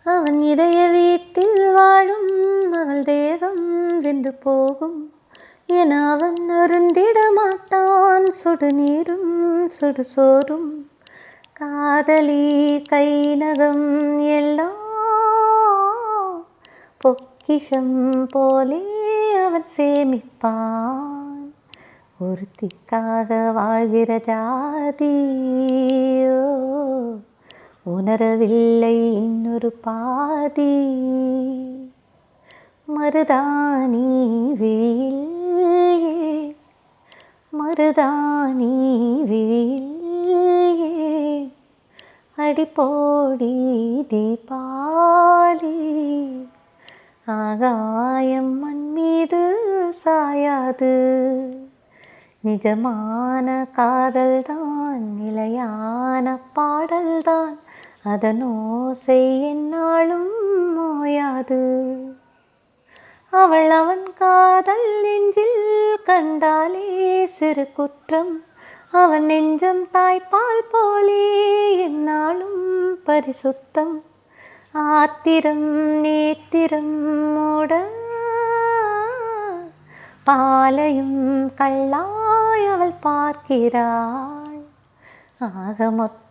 அவன் இதய வீட்டில் வாழும் அவள் தேகம் வெந்து போகும் என அவன் அருந்திட மாட்டான் சுடுநீரும் சுடுசோறும் காதலி கை நகம் எல்லாம் பொக்கிஷம் போலே அவன் சேமிப்பான் ஒருத்திக்காக வாழ்கிற ஜாதியோ உணரவில்லை இன்னொரு பாதி மருதாணி விழியே மருதாணி விழியே அடிப்போடி தீபாவளி ஆகாயம் மண் மீது சாயாது நிஜமான காதல்தான் நிலையான பாடல்தான் அதன் ஓசை என்னாலும் ஓயாது அவள் அவன் காதல் நெஞ்சில் கண்டாலே சிறு குற்றம் அவன் நெஞ்சம் தாய்ப்பால் போலே என்னாலும் பரிசுத்தம் ஆத்திரம் நேத்திரம் மூட பாலையும் கள்ளாய் அவள் பார்க்கிறாள் ஆக மொத்தம்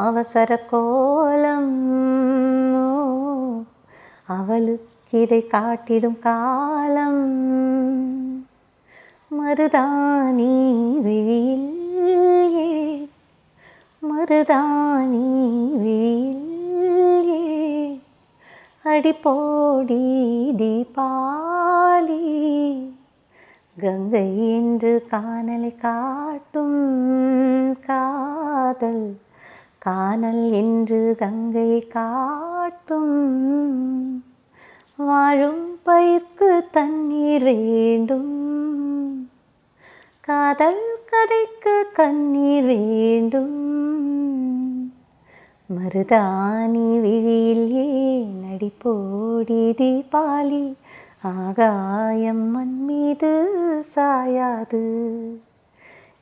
அவசர கோலம் அவளுக்கு இதை காட்டிடும் காலம் மருதாணி விழியே மருதாணி விழியே அடிப்போடி தீபாவளி கங்கை என்று காணலை காட்டும் காதல் காணல் என்று கங்கை காட்டும் வாழும் பயிர்க்கு தண்ணீர் வேண்டும் காதல் கதைக்கு கண்ணீர் வேண்டும் மருதாணி விழியில் ஏன் அடிப்போடி தீபாவளி ஆகாயம் மண் மீது சாயாது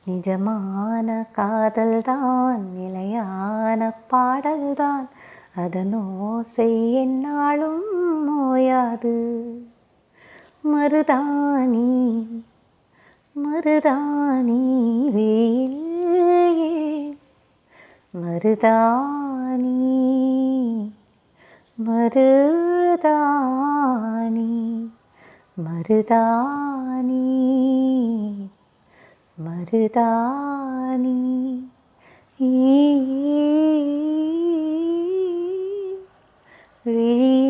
நிஜமான காதல்தான் நிலையான பாடல்தான் அதன் ஓசை என்னாலும் ஓயாது மருதாணி மருதாணி விழியே மருதாணி மருதாணி மருதாணி மருதாணி விழி